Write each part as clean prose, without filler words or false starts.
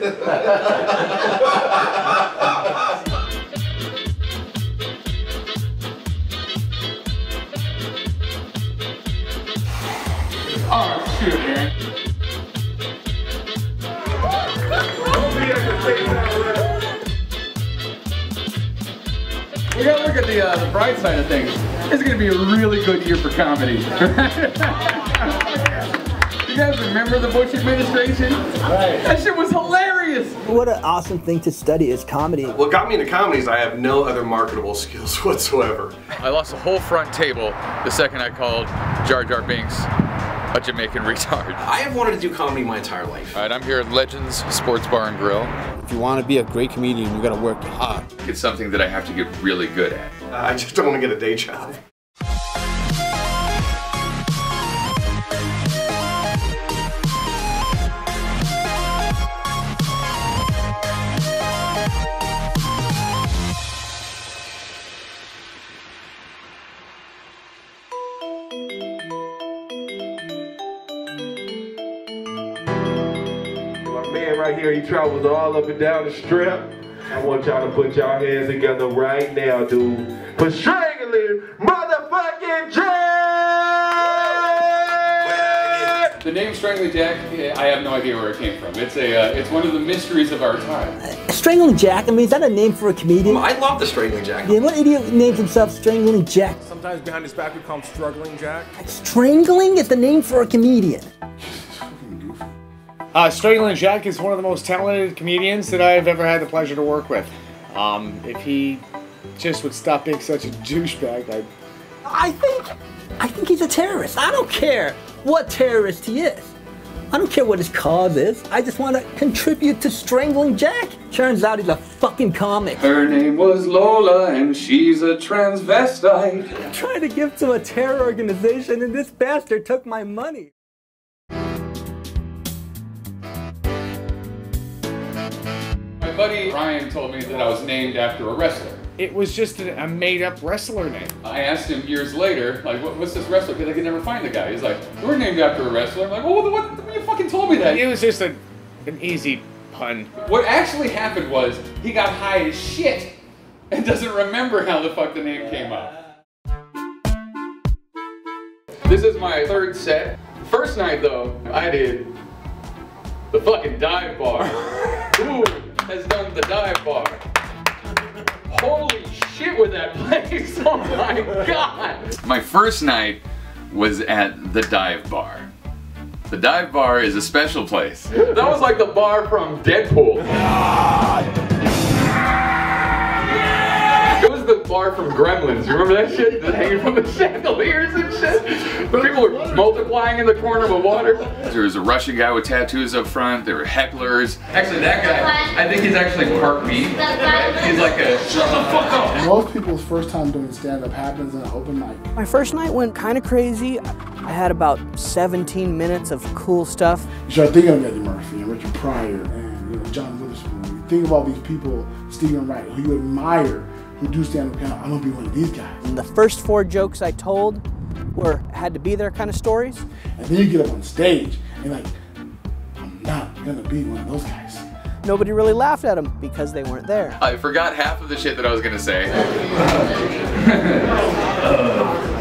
Oh, shit, man. We gotta look at the bright side of things. It's gonna be a really good year for comedy. You guys remember the Bush administration? Right. That shit was hilarious! What an awesome thing to study is comedy. What got me into comedy is I have no other marketable skills whatsoever. I lost a whole front table the second I called Jar Jar Binks a Jamaican retard. I have wanted to do comedy my entire life. All right, I'm here at Legends Sports Bar and Grill. If you want to be a great comedian, you gotta work hard. It's something that I have to get really good at. I just don't want to get a day job. Man right here, he travels all up and down the strip. I want y'all to put y'all hands together right now, dude, for Strangling motherfucking Jack! The name Strangling Jack, I have no idea where it came from. It's one of the mysteries of our time. Strangling Jack, I mean, is that a name for a comedian? I love the Strangling Jack. Yeah, what idiot names himself Strangling Jack? Sometimes behind his back we call him Struggling Jack. Strangling is the name for a comedian. Strangling Jack is one of the most talented comedians that I've ever had the pleasure to work with. If he just would stop being such a douchebag, I think he's a terrorist. I don't care what terrorist he is. I don't care what his cause is. I just want to contribute to Strangling Jack. Turns out he's a fucking comic. Her name was Lola and she's a transvestite. I'm trying to give to a terror organization and this bastard took my money. My buddy Ryan told me that I was named after a wrestler. it was just a made-up wrestler name. I asked him years later, like, what's this wrestler? Because I could never find the guy. He's like, we're named after a wrestler. I'm like, well, what? You fucking told me that. It was just an easy pun. What actually happened was he got high as shit and doesn't remember how the fuck the name came up. This is my third set. First night though, I did the fucking dive bar. Who has done the dive bar? Holy shit with that place, oh my god! My first night was at the dive bar. The dive bar is a special place. That was like the bar from Deadpool. It was the bar from Gremlins. You remember that shit? Just hanging from the chandeliers and shit? People were multiplying in the corner with water. There was a Russian guy with tattoos up front. There were hecklers. Actually, that guy, I think he's actually part me. He's like a, shut the fuck up. Most people's first time doing stand-up happens in an open mic. My first night went kind of crazy. I had about 17 minutes of cool stuff. You start thinking of Eddie Murphy and Richard Pryor and John Witherspoon. You think about these people, Stephen Wright, who you admire, who do stand-up comedy. I'm gonna be one of these guys. And the first 4 jokes I told were had to be there kind of stories. And then you get up on stage and you're like, I'm not gonna be one of those guys. Nobody really laughed at them because they weren't there. I forgot half of the shit that I was gonna say.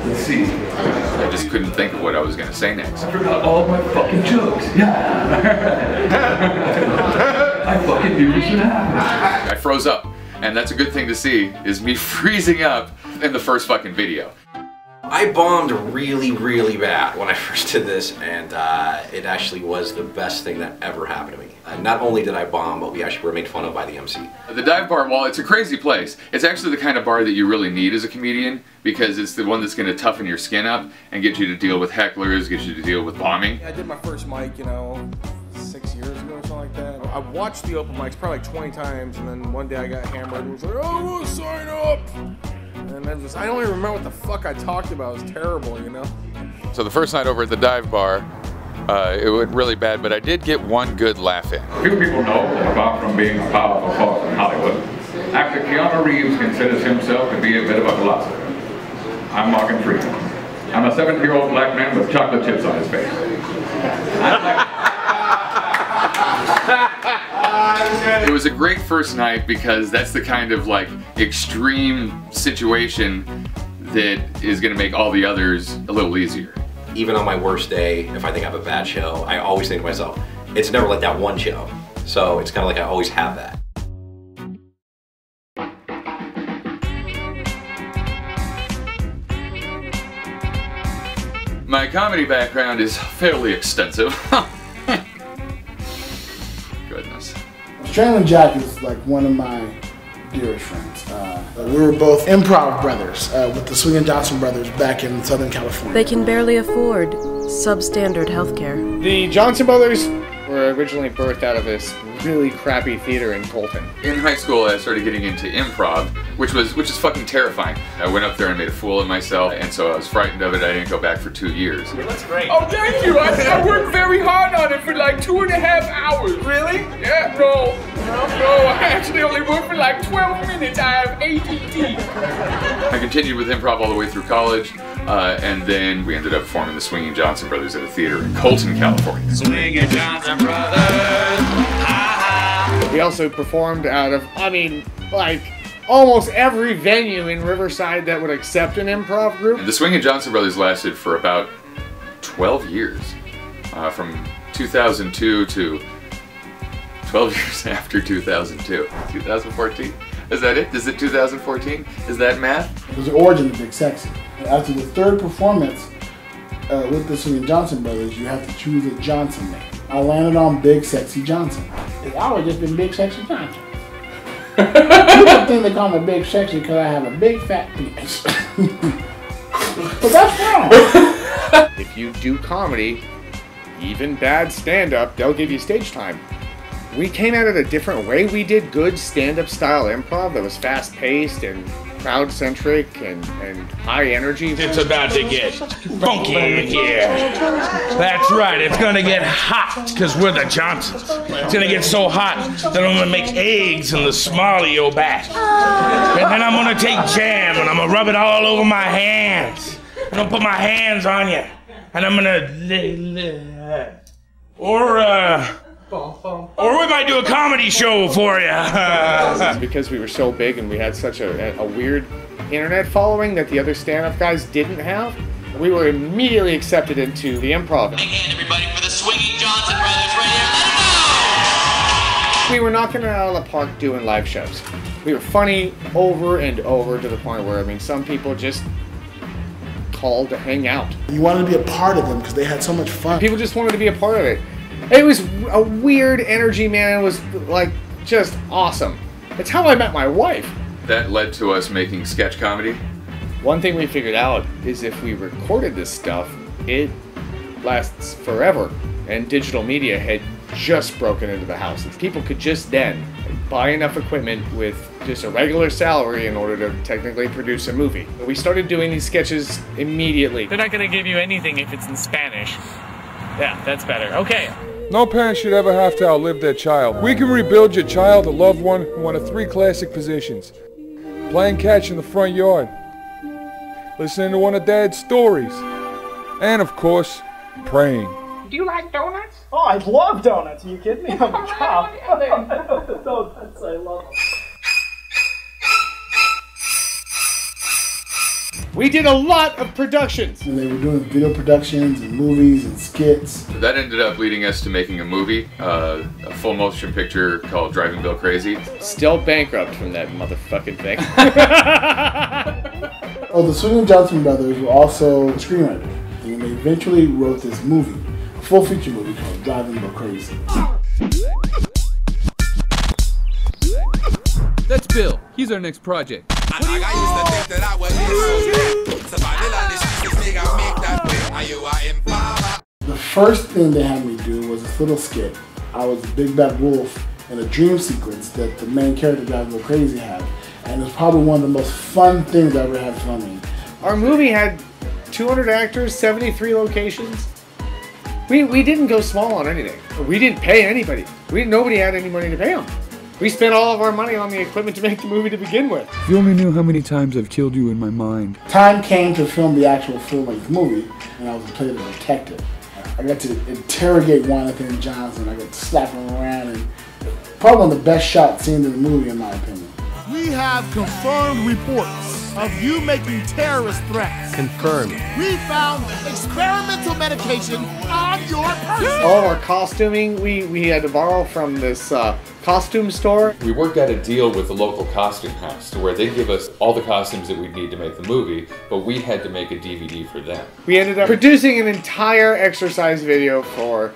Let's see. I just couldn't think of what I was gonna say next. I forgot all my fucking jokes. Yeah. I fucking knew this would happen. I froze up. And that's a good thing to see, is me freezing up in the first fucking video. I bombed really, really bad when I first did this, and it actually was the best thing that ever happened to me. Not only did I bomb, but we actually were made fun of by the MC. The dive bar, while it's a crazy place, it's actually the kind of bar that you really need as a comedian, because it's the one that's going to toughen your skin up and get you to deal with hecklers, get you to deal with bombing. I did my first mic, you know, 6 years ago or something like that. I watched the open mics probably like 20 times, and then one day I got hammered and was like, oh, I want to sign up! And I don't even remember what the fuck I talked about. It was terrible, you know? So the first night over at the dive bar, it went really bad, but I did get one good laugh in. Few people know, apart from being a powerful force in Hollywood, actor Keanu Reeves considers himself to be a bit of a philosopher. I'm Morgan Freeman. I'm a 70-year-old black man with chocolate chips on his face. It was a great first night because that's the kind of like extreme situation that is gonna make all the others a little easier. Even on my worst day, if I think I have a bad show, I always think to myself, it's never like that one show. So it's kind of like I always have that. My comedy background is fairly extensive. Goodness. Strangling Jack is like one of my dearest friends. We were both improv brothers with the Swinging Johnson brothers back in Southern California. They can barely afford substandard healthcare. The Johnson brothers were originally birthed out of this really crappy theater in Colton. In high school, I started getting into improv, which is fucking terrifying. I went up there and made a fool of myself, and so I was frightened of it. I didn't go back for 2 years. That's great. Oh, thank you. I worked very hard on it for like 2.5 hours. Really? Yeah, no, I actually only worked for like 12 minutes. I have ADD. I continued with improv all the way through college, and then we ended up forming the Swinging Johnson Brothers at a theater in Colton, California. Swinging Johnson Brothers. We also performed out of, I mean, like, almost every venue in Riverside that would accept an improv group. And the Swinging Johnson Brothers lasted for about 12 years, from 2002 to 12 years after 2002. 2014? Is that it? Is it 2014? Is that math? It was the origin of Big Sexy. After the third performance with the Swinging Johnson Brothers, you have to choose a Johnson name. I landed on Big Sexy Johnson. It's always just been Big Sexy Johnson. People think they call me Big Sexy because I have a big fat penis. But that's wrong. If you do comedy, even bad stand-up, they'll give you stage time. We came at it a different way. We did good stand-up style improv that was fast-paced and crowd-centric and high energy. It's about to get funky in here. That's right, it's gonna get hot, because we're the Johnsons. It's gonna get so hot that I'm gonna make eggs in the small of your back. And then I'm gonna take jam and I'm gonna rub it all over my hands. I'm gonna put my hands on you. And I'm gonna... Or we might do a comedy show for you. Because we were so big and we had such a weird internet following that the other stand-up guys didn't have, we were immediately accepted into the improv. Big hand, everybody, for the Swinging Johnson Brothers right here. Let it go! We were knocking it out of the park doing live shows. We were funny over and over to the point where, I mean, some people just called to hang out. You wanted to be a part of them because they had so much fun. People just wanted to be a part of it. It was a weird energy, man. It was like just awesome. It's how I met my wife. That led to us making sketch comedy. One thing we figured out is if we recorded this stuff, it lasts forever. And digital media had just broken into the houses. People could just then buy enough equipment with just a regular salary in order to technically produce a movie. We started doing these sketches immediately. They're not gonna give you anything if it's in Spanish. Yeah, that's better. Okay. No parent should ever have to outlive their child. We can rebuild your child, a loved one, in one of 3 classic positions. Playing catch in the front yard. Listening to one of Dad's stories. And of course, praying. Do you like donuts? Oh, I love donuts. Are you kidding me? I'm a cop. Donuts, I love them. We did a lot of productions. And they were doing video productions and movies and skits. That ended up leading us to making a movie, a full motion picture called Driving Bill Crazy. Still bankrupt from that motherfucking thing. Oh, the Swinging Johnson Brothers were also screenwriters. And they eventually wrote this movie, a full feature movie called Driving Bill Crazy. That's Bill. He's our next project. The first thing they had me do was this little skit. I was a big bad wolf in a dream sequence that the main character Driving Bill Crazy had. And it was probably one of the most fun things I ever had filming. Our movie had 200 actors, 73 locations. We didn't go small on anything. We didn't pay anybody. Nobody had any money to pay them. We spent all of our money on the equipment to make the movie to begin with. If you only knew how many times I've killed you in my mind. Time came to film the actual full-length movie, and I was to play the detective. I got to interrogate Jonathan Johnson. I got to slap him around and Probably one of the best shot scenes in the movie, in my opinion. We have confirmed reports of you making terrorist threats. Confirmed. We found experimental medication on your person. All of our costuming, we had to borrow from this costume store. We worked out a deal with the local costume house to where they give us all the costumes that we'd need to make the movie, but we had to make a DVD for them. We ended up producing an entire exercise video for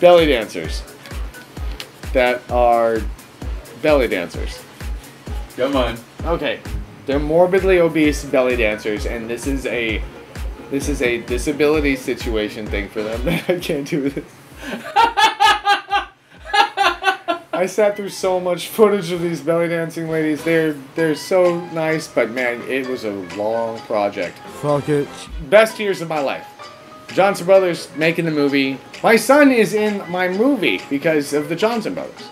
belly dancers that are belly dancers. Come on. Okay. They're morbidly obese belly dancers, and this is a disability situation thing for them that I can't do this. I sat through so much footage of these belly dancing ladies. They're so nice, but man, it was a long project. Fuck it. Best years of my life. Johnson Brothers making the movie. My son is in my movie because of the Johnson Brothers.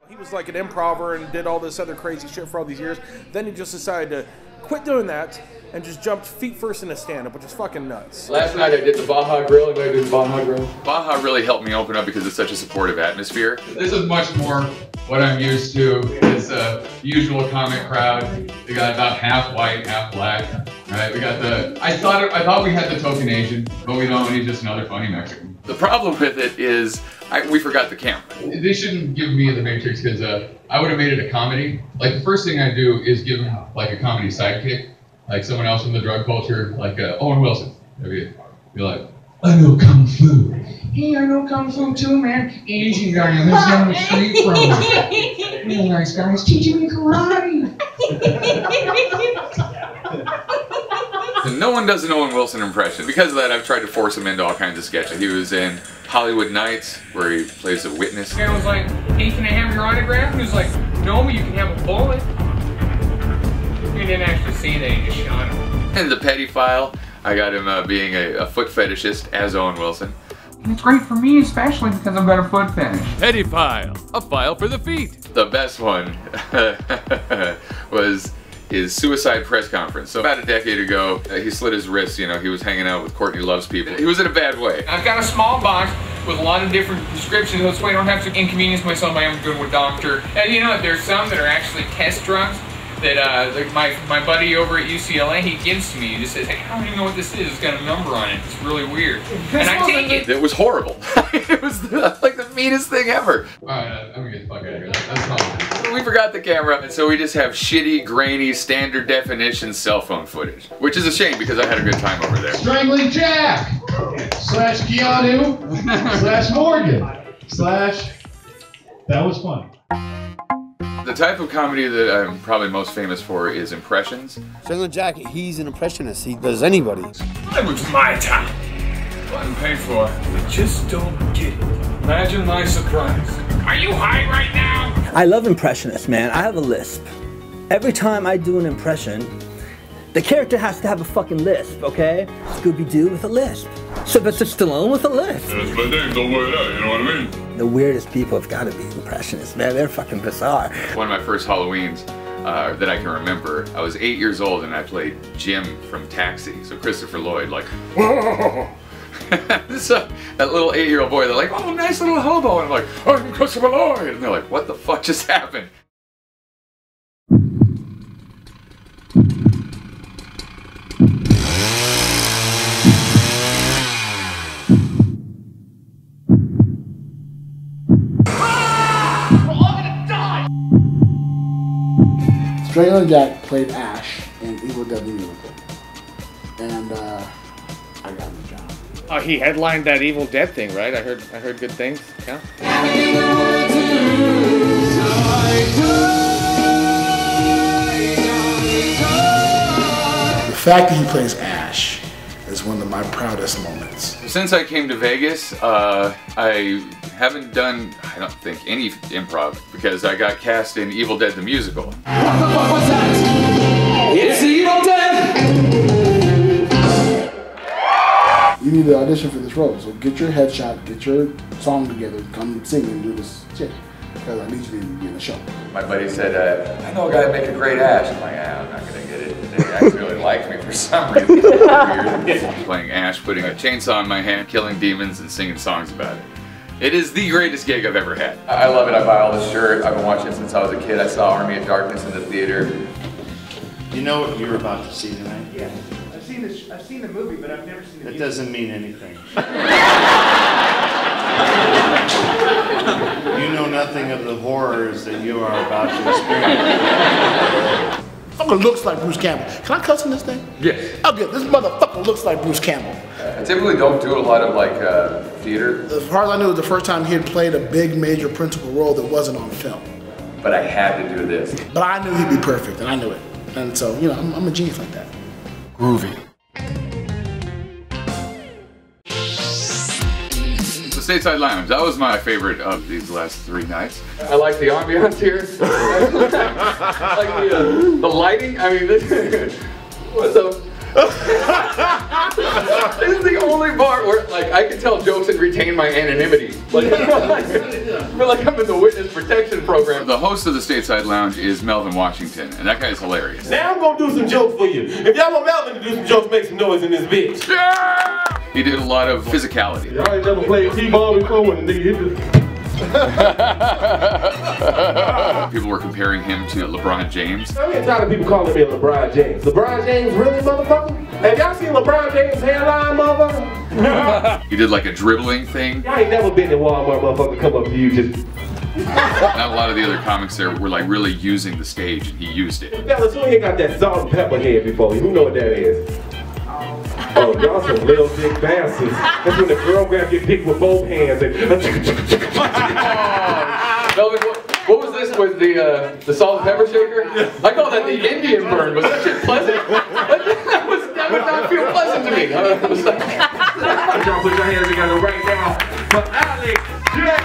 He was like an improver and did all this other crazy shit for all these years. Then he just decided to quit doing that and just jumped feet first into stand-up, which is fucking nuts. Last night I did the Baja Grille. Anybody do the Baja Grille? Baja really helped me open up because it's such a supportive atmosphere. This is much more what I'm used to. It's a usual comic crowd. We got about half white, half black. Right? We got the. I thought we had the token Asian, but we don't. He's just another funny Mexican. The problem with it is we forgot the camera. They shouldn't give me the Matrix because I would have made it a comedy. Like the first thing I do is give him like a comedy sidekick, like someone else from the drug culture, like Owen Wilson. Maybe be like, I know kung fu. Hey, I know kung fu too, man. Asian guy who lives down the street from me. Really nice guy. He's teaching me karate. And no one does an Owen Wilson impression. Because of that, I've tried to force him into all kinds of sketches. He was in Hollywood Nights, where he plays a witness. The guy was like, hey, can I have your autograph? And he was like, no, but you can have a bullet. He didn't actually say that, he just shot him. In The Petty File, I got him being a foot fetishist as Owen Wilson. It's great for me, especially because I've got a foot fetish. Petty File, a file for the feet. The best one was his suicide press conference. So about a decade ago, he slit his wrist. You know, he was hanging out with Courtney Love's people. He was in a bad way. I've got a small box with a lot of different prescriptions. That's why I don't have to inconvenience myself by having to go to a doctor. And you know, there's some that are actually test drugs that like my buddy over at UCLA, he gives to me. He just says, hey, I don't even know what this is. It's got a number on it. It's really weird. And I take it. It was horrible. It was like the meanest thing ever. Alright, I'm gonna get the fuck out of here. That's not. We forgot the camera, and so we just have shitty, grainy, standard definition cell phone footage. Which is a shame because I had a good time over there. Strangling Jack slash Keanu slash Morgan slash that was funny. The type of comedy that I'm probably most famous for is impressions. Strangling Jack, he's an impressionist. He does anybody. It was my time. Wasn't paid for. I just don't get it. Imagine my surprise. Are you high right now? I love impressionists, man. I have a lisp. Every time I do an impression, the character has to have a fucking lisp, okay? Scooby-Doo with a lisp. Sylvester Stallone with a lisp. That's my name, don't worry that, you know what I mean? The weirdest people have got to be impressionists, man. They're fucking bizarre. One of my first Halloweens that I can remember, I was 8 years old and I played Jim from Taxi. So Christopher Lloyd, like, whoa! So that little 8-year-old boy, they're like, oh, nice little hobo. And I'm like, I'm Christopher Lloyd. And they're like, what the fuck just happened? Strangling Jack played Ash in Evil Dead the Musical, and I got the job. Oh, he headlined that Evil Dead thing, right? I heard good things. Yeah. The fact that he plays Ash is one of my proudest moments. Since I came to Vegas, I haven't done, I don't think, any improv because I got cast in Evil Dead the Musical. What the fuck was that? It's Evil Dead! You need to audition for this role, so get your headshot, get your song together, come sing and do this shit. Because I need you to be in the show. My buddy said, I know a guy to make a great Ash. I'm like, I'm not going to get it. They actually really liked me for some reason. Weird. Playing Ash, putting a chainsaw in my hand, killing demons, and singing songs about it. It is the greatest gig I've ever had. I love it. I buy all the shirt. I've been watching it since I was a kid. I saw Army of Darkness in the theater. You know what you're about to see tonight? Yeah. I've seen the movie, but I've never seen the That doesn't mean anything. You know nothing of the horrors that you are about to experience. Motherfucker looks like Bruce Campbell. Can I cuss in this thing? Yes. Oh, good. This motherfucker looks like Bruce Campbell. I typically don't do a lot of like theater. As far as I knew, it was the first time he had played a big major principal role that wasn't on film. But I had to do this. But I knew he'd be perfect, and I knew it. And so, you know, I'm a genius like that. Groovy. The Stateside Lounge, that was my favorite of these last 3 nights. I like the ambiance here. I like the lighting. I mean, this. What's up? This is the only bar where, like, I can tell jokes and retain my anonymity. Like, I feel like I'm in the witness protection program. The host of the Stateside Lounge is Melvin Washington, and that guy's hilarious. Now I'm gonna do some jokes for you. If y'all want Melvin to do some jokes, make some noise in this bitch. Yeah! He did a lot of physicality. Y'all ain't never played T-ball before when the nigga hit the... People were comparing him to LeBron James. I get tired of people calling me LeBron James. LeBron James, really, motherfucker? Have y'all seen LeBron James' hairline, motherfucker? He did like a dribbling thing. Y'all ain't never been to Walmart, motherfucker, come up to you just... Not a lot of the other comics there were like really using the stage, and he used it. Fellas, who ain't got that salt and pepper head before you? Who know what that is? Oh, y'all some little dick bastards. That's when the girl grabs your dick with both hands and... Melvin, what was this with the salt and pepper shaker? I call that the Indian burn. Was that shit pleasant? That would not feel pleasant to me. I was like... Y'all put your hands together right now for Alex Jack.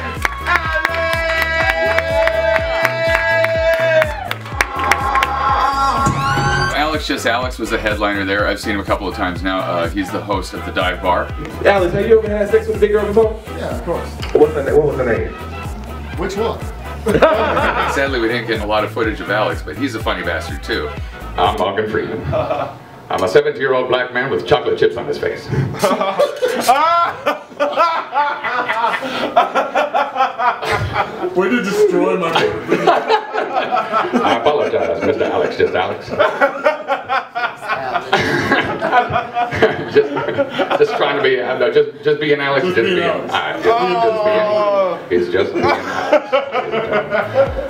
Alex Just Alex was the headliner there. I've seen him a couple of times now. He's the host of the Dive Bar. Alex, have you ever had sex with a big girl before? Yeah, of course. What was her name? Which one? Sadly, we didn't get a lot of footage of Alex, but he's a funny bastard too. I'm Morgan Freeman. I'm a 70-year-old black man with chocolate chips on his face. Way to destroy my I apologize, Mr. Alex Just Alex. just trying to be, no, just being Alex, just being Alex. He's just being Alex.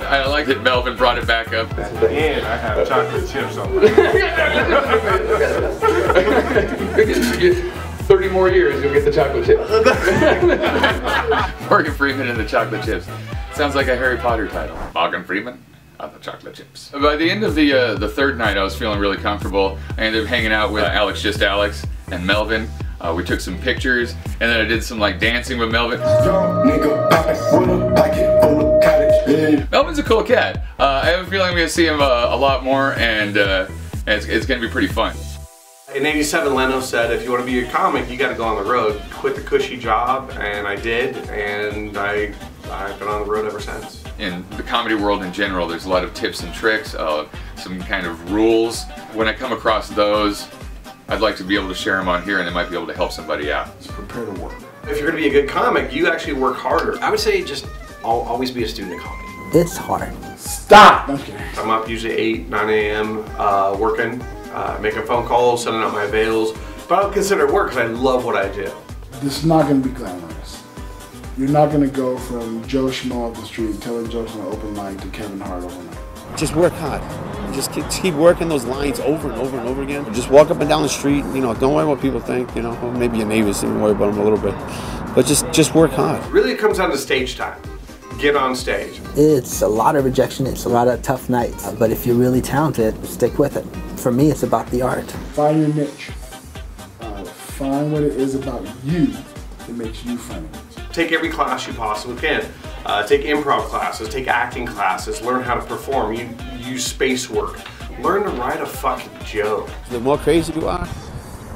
I like that Melvin brought it back up. At the end, I have chocolate chips on my 30 more years, you'll get the chocolate chips. Morgan Freeman and the chocolate chips. Sounds like a Harry Potter title. Morgan Freeman and the chocolate chips. By the end of the third night, I was feeling really comfortable. I ended up hanging out with Alex Just Alex and Melvin. We took some pictures, and then I did some like dancing with Melvin. Melvin's a cool cat. I have a feeling I'm gonna see him a lot more, and it's gonna be pretty fun. In '87, Leno said, if you want to be a comic, you got to go on the road. Quit the cushy job, and I did, and I've been on the road ever since. In the comedy world in general, there's a lot of tips and tricks, some kind of rules. When I come across those, I'd like to be able to share them on here, and they might be able to help somebody out. Just prepare to work. If you're going to be a good comic, you actually work harder. I would say just always be a student of comedy. It's hard. Stop! I'm up usually 8, 9 a.m. Working. Making phone calls, sending out my avails, but I don't consider it work because I love what I do. This is not going to be glamorous. You're not going to go from Joe Schmo off the street telling jokes on an open mic to Kevin Hart overnight. Just work hard. Just keep working those lines over and over and over again. Just walk up and down the street, you know, don't worry what people think, you know, or maybe your neighbors didn't worry about them a little bit. But just work hard. Really, it comes down to stage time. Get on stage. It's a lot of rejection, it's a lot of tough nights, but if you're really talented, stick with it. For me, it's about the art. Find your niche. Find what it is about you that makes you funny. Take every class you possibly can. Take improv classes, take acting classes, learn how to perform, use space work. Learn to write a fucking joke. The more crazy you are,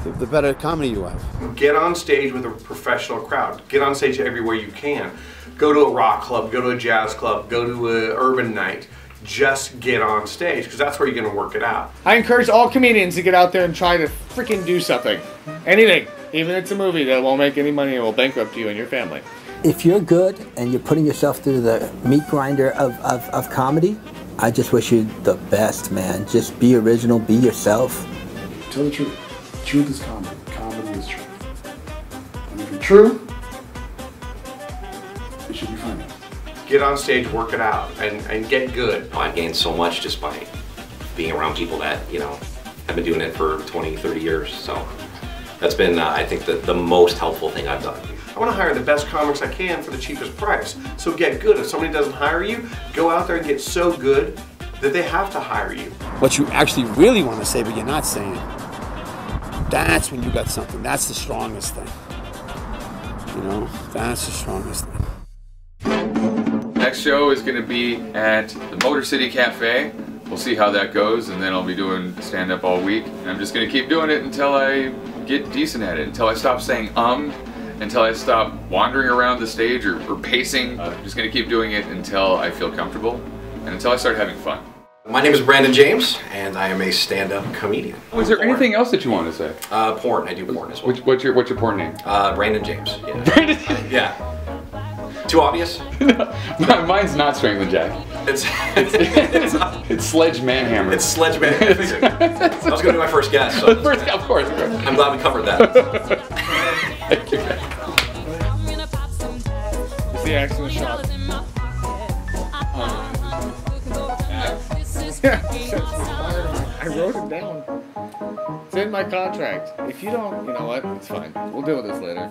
the better comedy you have. Get on stage with a professional crowd. Get on stage everywhere you can. Go to a rock club, go to a jazz club, go to an urban night. Just get on stage, because that's where you're going to work it out. I encourage all comedians to get out there and try to freaking do something. Anything. Even if it's a movie that won't make any money and will bankrupt you and your family. If you're good and you're putting yourself through the meat grinder of comedy, I just wish you the best, man. Just be original, be yourself. Tell the truth. Truth is comedy. Comedy is truth. And if you're true, it should be funny. Get on stage, work it out, and get good. I've gained so much just by being around people that, you know, have been doing it for 20, 30 years. So that's been, I think, the most helpful thing I've done. I want to hire the best comics I can for the cheapest price. So get good. If somebody doesn't hire you, go out there and get so good that they have to hire you. What you actually really want to say, but you're not saying it. That's when you got something. That's the strongest thing. You know, that's the strongest thing. Next show is going to be at the Motor City Cafe. We'll see how that goes, and then I'll be doing stand-up all week. And I'm just going to keep doing it until I get decent at it, until I stop saying until I stop wandering around the stage or pacing. I'm just going to keep doing it until I feel comfortable and until I start having fun. My name is Brandon James, and I am a stand-up comedian. Was there anything else that you want to say? Porn. I do porn as well. What's your porn name? Brandon James. Yeah. Brandon. Yeah. Too obvious? Mine's not Strangling Jack. It's Sledge Manhammer. It's Sledge Manhammer. I was going to be my first guest. So of course. I'm glad we covered that. Thank you. Is the accident shot? I wrote it down. It's in my contract. If you don't, you know what? It's fine. We'll deal with this later.